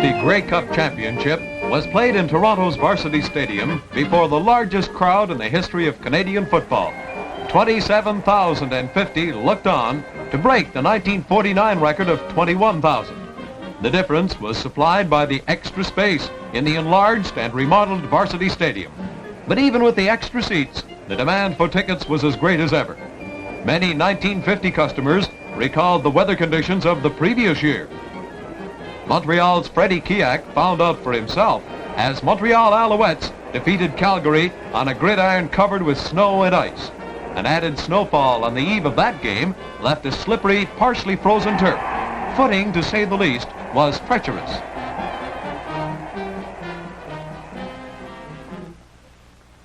1950 Grey Cup Championship was played in Toronto's Varsity Stadium before the largest crowd in the history of Canadian football. 27,050 looked on to break the 1949 record of 21,000. The difference was supplied by the extra space in the enlarged and remodeled Varsity Stadium. But even with the extra seats, the demand for tickets was as great as ever. Many 1950 customers recalled the weather conditions of the previous year. Montreal's Freddie Kiak found out for himself as Montreal Alouettes defeated Calgary on a gridiron covered with snow and ice. An added snowfall on the eve of that game left a slippery, partially frozen turf. Footing, to say the least, was treacherous.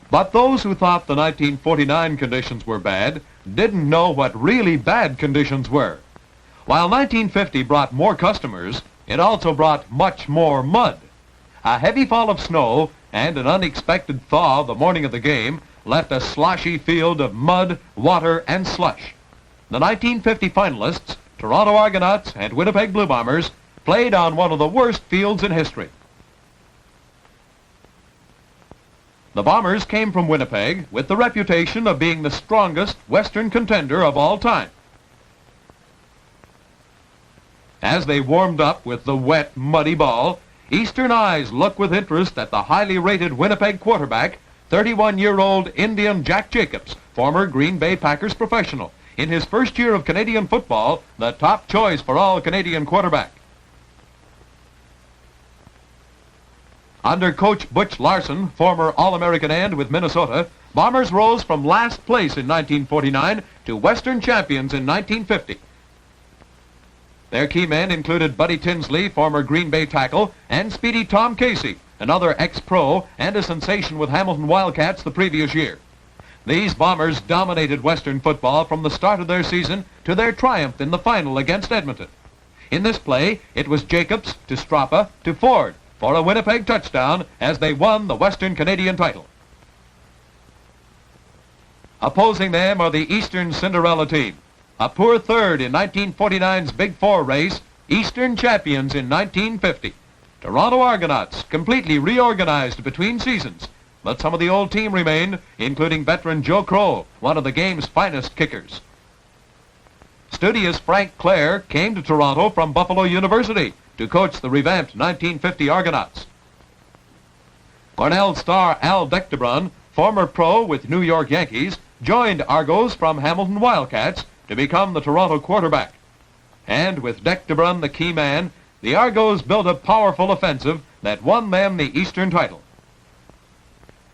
But those who thought the 1949 conditions were bad didn't know what really bad conditions were. While 1950 brought more customers, it also brought much more mud. A heavy fall of snow and an unexpected thaw the morning of the game left a sloshy field of mud, water, and slush. The 1950 finalists, Toronto Argonauts and Winnipeg Blue Bombers, played on one of the worst fields in history. The Bombers came from Winnipeg with the reputation of being the strongest Western contender of all time. As they warmed up with the wet, muddy ball, Eastern eyes looked with interest at the highly rated Winnipeg quarterback, 31-year-old Indian Jack Jacobs, former Green Bay Packers professional. In his first year of Canadian football, the top choice for all Canadian quarterback. Under coach Butch Larson, former All-American end with Minnesota, Bombers rose from last place in 1949 to Western champions in 1950. Their key men included Buddy Tinsley, former Green Bay tackle, and speedy Tom Casey, another ex-pro and a sensation with Hamilton Wildcats the previous year. These Bombers dominated Western football from the start of their season to their triumph in the final against Edmonton. In this play, it was Jacobs to Strappa to Ford for a Winnipeg touchdown as they won the Western Canadian title. Opposing them are the Eastern Cinderella team. A poor third in 1949's Big Four race, Eastern champions in 1950. Toronto Argonauts completely reorganized between seasons, but some of the old team remained, including veteran Joe Crow, one of the game's finest kickers. Studious Frank Clare came to Toronto from Buffalo University to coach the revamped 1950 Argonauts. Cornell star Al Dectebrun, former pro with New York Yankees, joined Argos from Hamilton Wildcats to become the Toronto quarterback. And with Dectebrun the key man, the Argos built a powerful offensive that won them the Eastern title.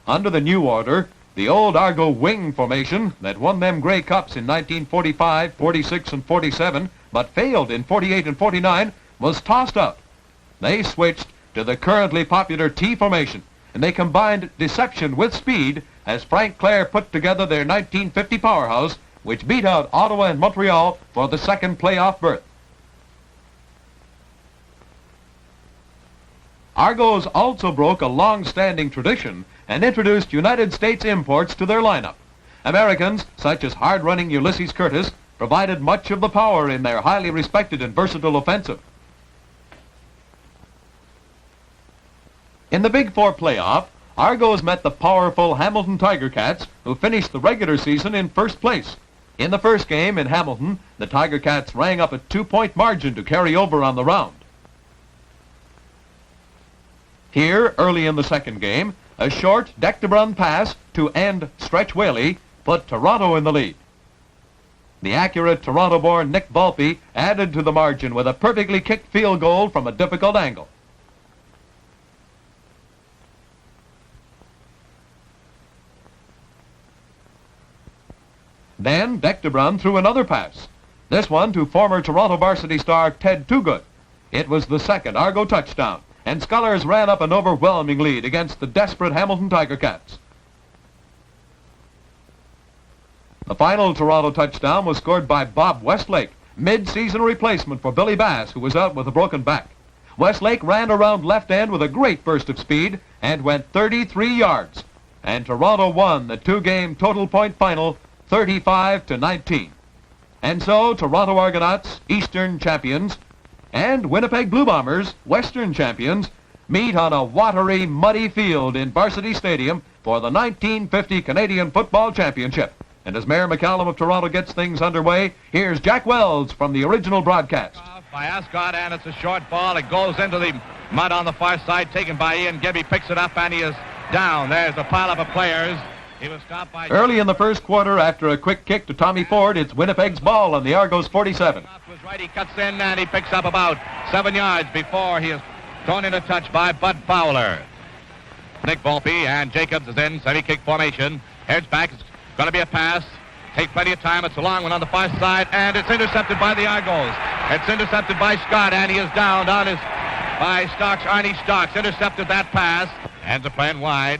Under the new order, the old Argo wing formation that won them Grey Cups in 1945, 46, and 47, but failed in 48 and 49, was tossed out. They switched to the currently popular T formation, and they combined deception with speed as Frank Clare put together their 1950 powerhouse, which beat out Ottawa and Montreal for the second playoff berth. Argos also broke a long-standing tradition and introduced United States imports to their lineup. Americans, such as hard-running Ulysses Curtis, provided much of the power in their highly respected and versatile offensive. In the Big Four playoff, Argos met the powerful Hamilton Tiger Cats, who finished the regular season in first place. In the first game in Hamilton, the Tiger Cats rang up a 2-point margin to carry over on the round. Here, early in the second game, a short Dectebrun pass to end Stretch Whaley put Toronto in the lead. The accurate Toronto-born Nick Volpe added to the margin with a perfectly kicked field goal from a difficult angle. Then Dectebrun threw another pass, this one to former Toronto varsity star Ted Toogood. It was the second Argo touchdown, and Scullers ran up an overwhelming lead against the desperate Hamilton Tiger Cats. The final Toronto touchdown was scored by Bob Westlake, mid-season replacement for Billy Bass, who was out with a broken back. Westlake ran around left end with a great burst of speed and went 33 yards, and Toronto won the two-game total point final 35-19. And so, Toronto Argonauts, Eastern champions, and Winnipeg Blue Bombers, Western champions, meet on a watery, muddy field in Varsity Stadium for the 1950 Canadian Football Championship. And as Mayor McCallum of Toronto gets things underway, here's Jack Wells from the original broadcast. By Ascot, and it's a short ball. It goes into the mud on the far side, taken by Ian Gibb. He picks it up, and he is down. There's a pile-up of players. He was stopped by... Early in the first quarter, after a quick kick to Tommy Ford, it's Winnipeg's ball on the Argos 47. Right, he cuts in, and he picks up about 7 yards before he is thrown in a touch by Bud Fowler. Nick Volpe and Jacobs is in semi-kick formation. Heads back. It's going to be a pass. Take plenty of time. It's a long one on the far side, and it's intercepted by the Argos. It's intercepted by Scott, and he is down by Stocks. Arnie Stocks intercepted that pass. Ends up playing wide.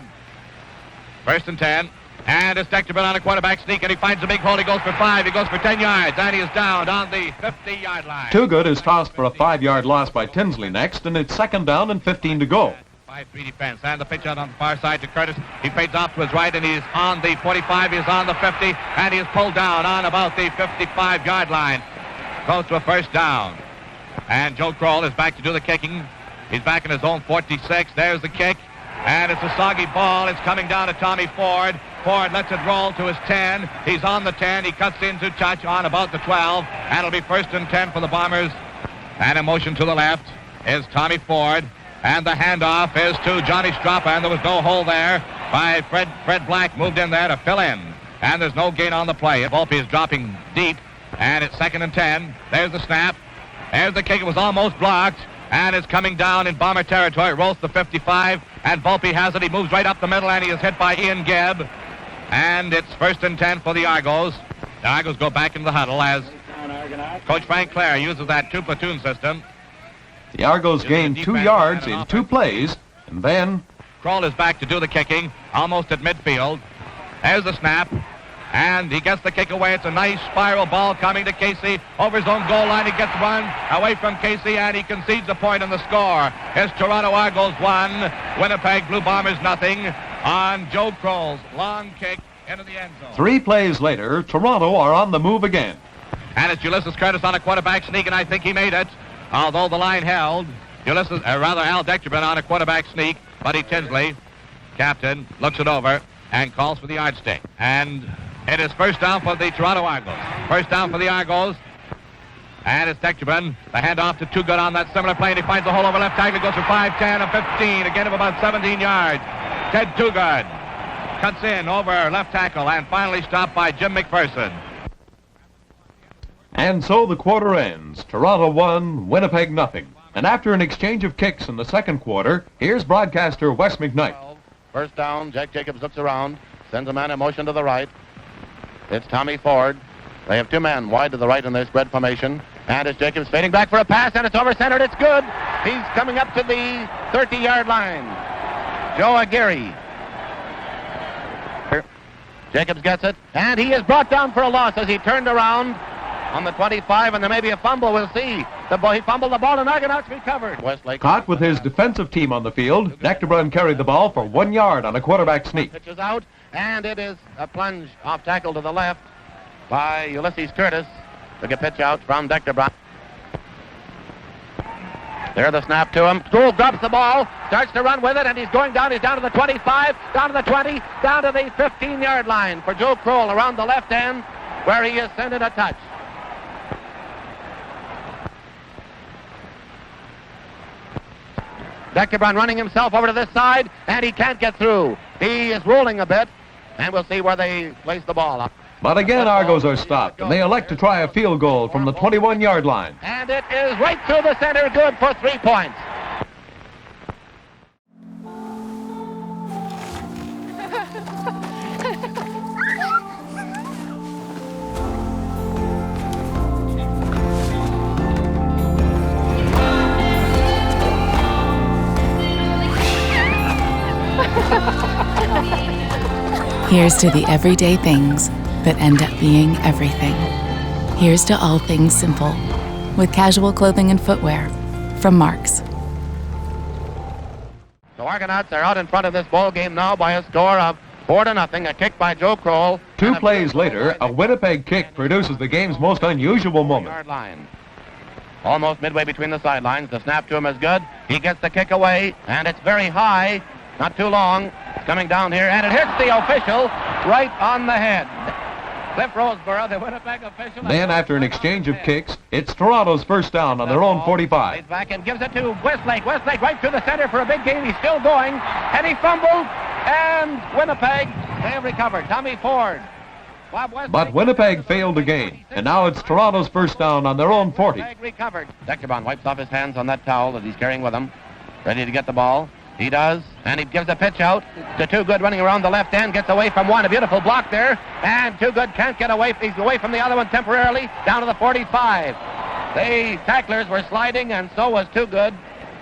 1st and 10. And it's Deckerman on a quarterback sneak, and he finds a big hole. He goes for 5. He goes for 10 yards, and he is down on the 50-yard line. Too Good is tossed for a 5-yard loss by Tinsley next, and it's 2nd down and 15 to go. 5-3 defense, and the pitch out on the far side to Curtis. He fades off to his right, and he's on the 45. He's on the 50, and he is pulled down on about the 55-yard line. Goes to a 1st down. And Joe Kroll is back to do the kicking. He's back in his own 46. There's the kick, and it's a soggy ball. It's coming down to Tommy Ford. Ford lets it roll to his 10. He's on the 10. He cuts into touch on about the 12. And it'll be 1st and 10 for the Bombers. And in motion to the left is Tommy Ford. And the handoff is to Johnny Strappa, and there was no hole there by Fred Black. Moved in there to fill in. And there's no gain on the play. Volpe is dropping deep, and it's 2nd and 10. There's the snap. There's the kick. It was almost blocked, and it's coming down in Bomber territory. It rolls to 55, and Volpe has it. He moves right up the middle, and he is hit by Ian Gibb. And it's 1st and 10 for the Argos. The Argos go back into the huddle as Coach Frank Clare uses that 2-platoon system. The Argos gain 2 yards in 2 plays, and then... Kroll is back to do the kicking, almost at midfield. There's the snap, and he gets the kick away. It's a nice spiral ball coming to Casey over his own goal line. He gets run away from Casey, and he concedes a point in the score. It's Toronto Argos 1, Winnipeg Blue Bombers nothing on Joe Kroll's long kick into the end zone. 3 plays later, Toronto are on the move again. And it's Ulysses Curtis on a quarterback sneak, and I think he made it. Although the line held, Al Deckerman on a quarterback sneak. Buddy Tinsley, captain, looks it over and calls for the yardstick. And it is 1st down for the Toronto Argos. 1st down for the Argos. And it's Deckerman. The handoff to Too Good on that similar play, and he finds the hole over left tackle. Goes for 5, 10, and 15. Again of about 17 yards. Ted Too Good cuts in over left tackle and finally stopped by Jim McPherson. And so the quarter ends. Toronto 1, Winnipeg nothing. And after an exchange of kicks in the 2nd quarter, here's broadcaster Wes McKnight. 1st down, Jack Jacobs looks around, sends a man in motion to the right. It's Tommy Ford. They have 2 men wide to the right in their spread formation. And it's Jacobs fading back for a pass, and it's over-centered. It's good. He's coming up to the 30-yard line. Joe Aguirre. Jacobs gets it, and he is brought down for a loss as he turned around on the 25, and there may be a fumble. We'll see. He fumbled the ball, and Argonauts recovered. Westlake caught with his defensive team on the field. Deckerman carried the ball for 1 yard on a quarterback sneak. Pitches out, and it is a plunge off tackle to the left by Ulysses Curtis. Took a pitch out from Deckerman. There the snap to him. Stroll drops the ball, starts to run with it, and he's going down. He's down to the 25, down to the 20, down to the 15-yard line for Joe Kroll around the left end, where he is sent in a touch. Deckerman running himself over to this side, and he can't get through. He is rolling a bit, and we'll see where they place the ball up. But again, Argos are stopped, and they elect to try a field goal from the 21-yard line. And it is right through the center, good for 3 points. Here's to the everyday things that end up being everything. Here's to all things simple, with casual clothing and footwear from Marks. The Argonauts are out in front of this ball game now by a score of 4-0. A kick by Joe Kroll. 2 plays later, a Winnipeg kick produces the game's most unusual moment. almost midway between the sidelines. The snap to him is good. He gets the kick away, and it's very high, not too long. It's coming down here, and it hits the official right on the head. Cliff Roseborough, the Winnipeg official. Then, after an exchange of kicks, it's Toronto's first down on their own 45. He's back and gives it to Westlake. Westlake right through the center for a big gain. He's still going, and he fumbled, and Winnipeg, they have recovered. Tommy Ford. But Winnipeg failed to gain, and now it's Toronto's first down on their own 40. Winnipeg recovered. Deckerbaum wipes off his hands on that towel that he's carrying with him, ready to get the ball. He does, and he gives a pitch out to Too Good running around the left end, gets away from one, a beautiful block there, and Too Good can't get away. He's away from the other one temporarily, down to the 45. The tacklers were sliding, and so was Too Good.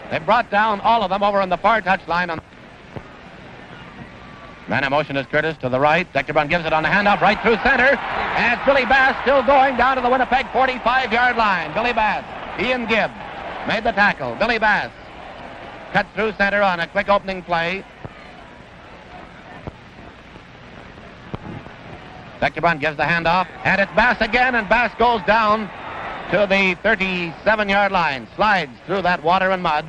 They brought down all of them over on the far touchline. Man in motion is Curtis to the right. Deckerbaum gives it on the handoff right through center, and it's Billy Bass still going down to the Winnipeg 45-yard line. Billy Bass, Ian Gibb made the tackle. Billy Bass cut through center on a quick opening play. Deckerbaum gives the handoff, and it's Bass again, and Bass goes down to the 37-yard line. Slides through that water and mud.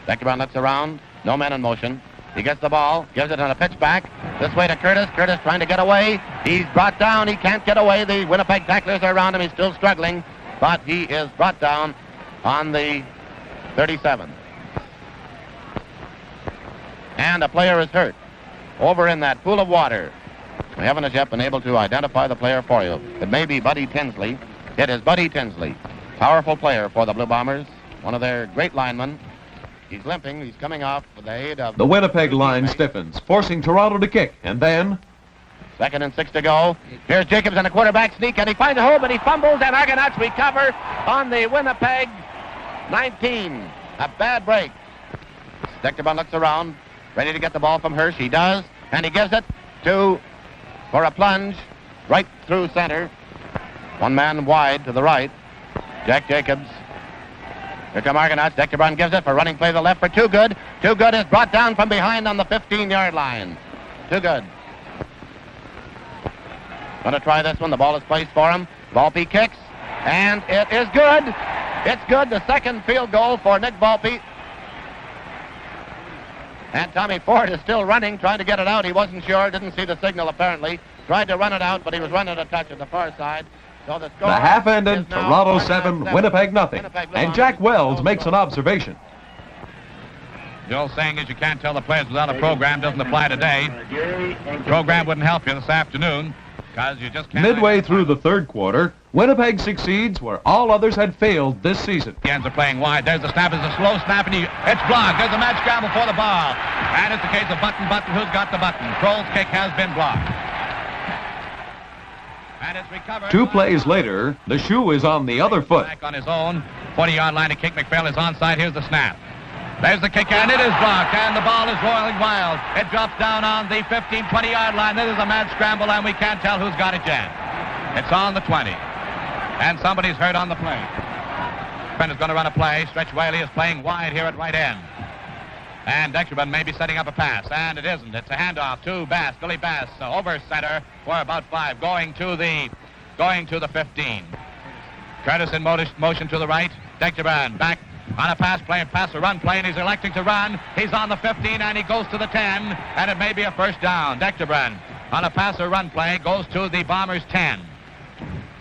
Deckerbaum looks around. No man in motion. He gets the ball, gives it on a pitch back. This way to Curtis. Curtis trying to get away. He's brought down. He can't get away. The Winnipeg tacklers are around him. He's still struggling, but he is brought down on the 37. And a player is hurt over in that pool of water. We haven't as yet been able to identify the player for you. It may be Buddy Tinsley. It is Buddy Tinsley. Powerful player for the Blue Bombers. One of their great linemen. He's limping. He's coming off with the aid of... The Winnipeg line stiffens, forcing Toronto to kick, and then... 2nd and 6 to go. Here's Jacobs and a quarterback sneak, and he finds a hole, but he fumbles, and Argonauts recover on the Winnipeg 19. A bad break. Deckerbaum looks around, ready to get the ball from Hirsch. He does, and he gives it for a plunge right through center. One man wide to the right. Jack Jacobs. Here come Argonauts. Deckerbaum gives it for running play to the left for Too Good. Too Good is brought down from behind on the 15-yard line. Too Good. Going to try this one. The ball is placed for him. Volpe kicks, and it is good. It's good. The second field goal for Nick Volpe. And Tommy Ford is still running, trying to get it out. He wasn't sure, didn't see the signal apparently. Tried to run it out, but he was running a touch at the far side. So the half ended, Toronto 7, Winnipeg nothing. And Jack Wells makes an observation. The old saying is you can't tell the players without a program. Doesn't apply today. Program wouldn't help you this afternoon because you just can't. Midway through the third quarter, Winnipeg succeeds where all others had failed this season. The ends are playing wide. There's the snap. It's a slow snap, and it's blocked. There's a mad scramble for the ball. And it's the case of Button. Who's got the button? Kroll's kick has been blocked. And it's recovered. 2 plays later, the shoe is on the other foot. Back on his own 40-yard line to kick. McPhail is onside. Here's the snap. There's the kick, and it is blocked, and the ball is rolling wild. It drops down on the 15, 20-yard line. This is a mad scramble, and we can't tell who's got it yet. It's on the 20, and somebody's hurt on the play. Penn is going to run a play. Stretch Whaley is playing wide here at right end. And Deckerbaum may be setting up a pass, and it isn't. It's a handoff to Bass, Billy Bass, over center for about 5, going to the 15. Curtis in motion to the right. Deckerbaum back on a pass a run play, and he's electing to run. He's on the 15, and he goes to the 10, and it may be a first down. Deckerbaum on a pass or run play goes to the Bombers' 10.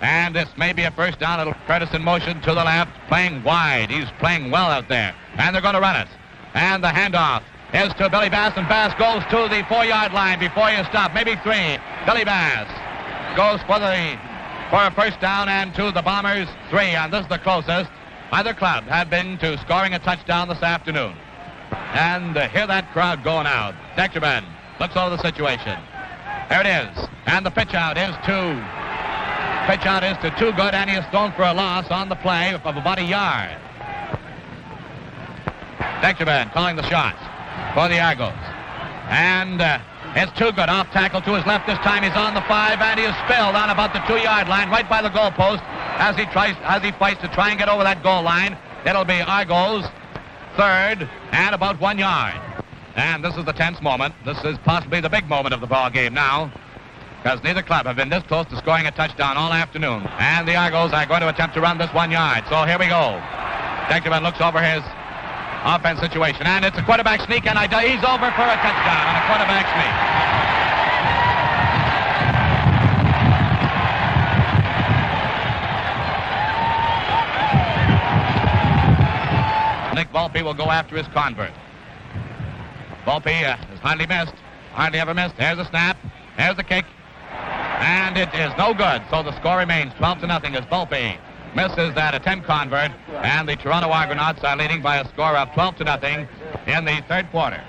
And this may be a first down. It'll Curtis in motion to the left, playing wide. He's playing well out there, and they're going to run it. And the handoff is to Billy Bass, and Bass goes to the 4-yard line before you stop, maybe 3. Billy Bass goes for a first down, and to the Bombers 3, and this is the closest either club had been to scoring a touchdown this afternoon. And hear that crowd going out. Deckerbaum looks over the situation. There it is, and the pitch out is to Too Good, and he is thrown for a loss on the play of about a yard. Deckerbaum calling the shots for the Argos. And it's Too Good off tackle to his left. This time he's on the 5, and he is spilled on about the 2-yard line, right by the goalpost, as he fights to try and get over that goal line. It'll be Argos 3rd and about 1 yard. And this is the tense moment. This is possibly the big moment of the ball game now. because neither club have been this close to scoring a touchdown all afternoon. And the Argos are going to attempt to run this 1 yard. So here we go. Deckerman looks over his offense situation, and it's a quarterback sneak, and he's over for a touchdown on a quarterback sneak. Nick Volpe will go after his convert. Volpe has hardly missed. Hardly ever missed. There's a snap. There's the kick. And it is no good. So the score remains 12-0 as Volpe misses that attempt convert. And the Toronto Argonauts are leading by a score of 12-0 in the third quarter.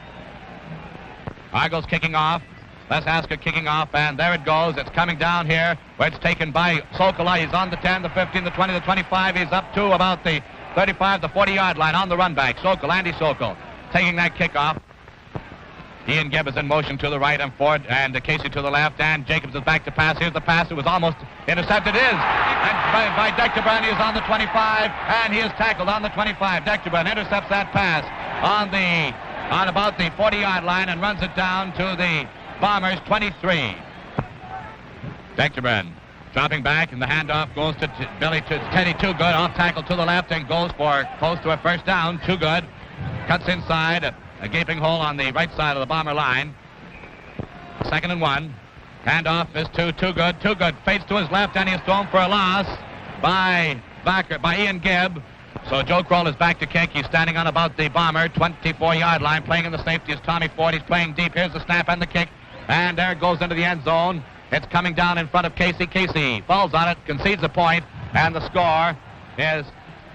Argos kicking off. Les Hasker kicking off. And there it goes. It's coming down here where it's taken by Sokola. He's on the 10, the 15, the 20, the 25. He's up to about the 35, the 40-yard line on the run back. Andy Sokol taking that kickoff. Ian Gibb is in motion to the right, and Ford and Casey to the left, and Jacobs is back to pass. Here's the pass. It was almost intercepted. It is. And by Deckerbrand, he is on the 25, and he is tackled on the 25. Deckerbrand intercepts that pass on about the 40-yard line and runs it down to the Bombers' 23. Deckerbrand dropping back, and the handoff goes to Teddy Too Good. Off tackle to the left and goes for close to a first down. Too Good cuts inside. A gaping hole on the right side of the Bomber line. 2nd and 1. Handoff is to Too Good. Too Good fades to his left, and he is thrown for a loss by Ian Gibb. So Joe Kroll is back to kick. He's standing on about the Bomber 24-yard line. Playing in the safety is Tommy Ford. He's playing deep. Here's the snap and the kick. And there it goes into the end zone. It's coming down in front of Casey. Casey falls on it, concedes a point, and the score is...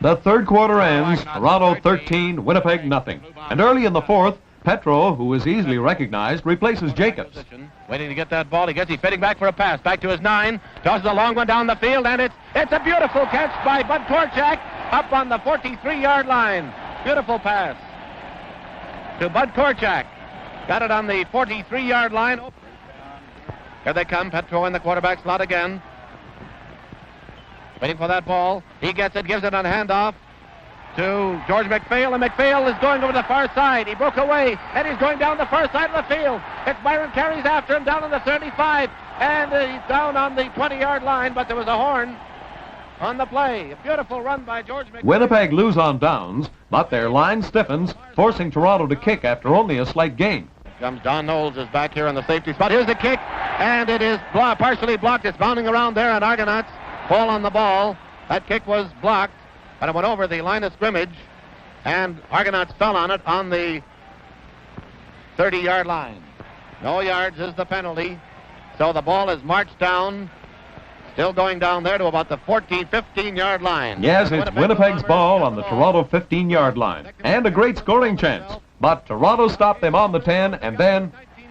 The third quarter ends, Toronto 13, Winnipeg nothing. And early in the fourth, Petro, who is easily recognized, replaces Jacobs. Waiting to get that ball. He's fitting back for a pass. Back to his 9. Tosses a long one down the field, and it's a beautiful catch by Bud Korchak up on the 43-yard line. Beautiful pass to Bud Korchak. Got it on the 43-yard line. Here they come. Petro in the quarterback slot again. Waiting for that ball. He gets it, gives it on handoff to George McPhail, and McPhail is going over the far side. He broke away, and he's going down the far side of the field. It's Byron Carey's after him down on the 35, and he's down on the 20-yard line, but there was a horn on the play. A beautiful run by George McPhail. Winnipeg lose on downs, but their line stiffens, forcing Toronto to kick after only a slight gain. Comes Don Knowles is back here on the safety spot. Here's the kick, and it is partially blocked. It's bounding around there, and Argonauts fall on the ball. That kick was blocked, but it went over the line of scrimmage, and Argonauts fell on it on the 30-yard line. No yards is the penalty, so the ball is marched down, still going down there to about the 15-yard line. Yes, it's Winnipeg's ball on the Toronto 15-yard line, and a great scoring chance. But Toronto stopped them on the 10, and then...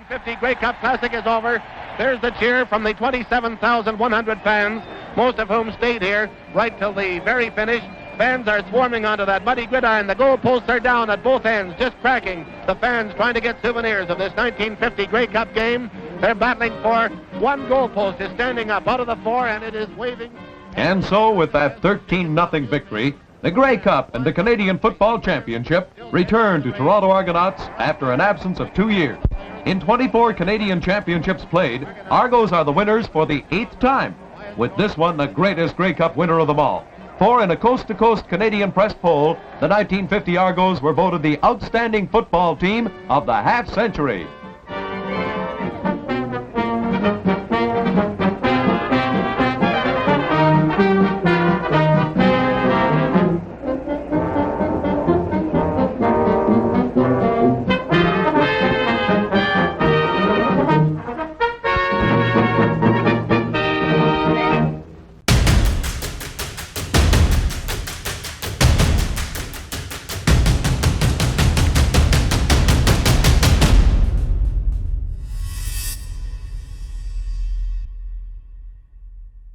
1950 Grey Cup Classic is over. There's the cheer from the 27,100 fans, most of whom stayed here right till the very finish. Fans are swarming onto that muddy gridiron. The goalposts are down at both ends, just cracking. The fans trying to get souvenirs of this 1950 Grey Cup game. They're battling for one goalpost is standing up out of the 4, and it is waving. And so, with that 13-0 victory, the Grey Cup and the Canadian Football Championship return to Toronto Argonauts after an absence of 2 years. In 24 Canadian championships played, Argos are the winners for the 8th time, with this one the greatest Grey Cup winner of them all. For in a coast-to-coast Canadian press poll, the 1950 Argos were voted the outstanding football team of the half-century.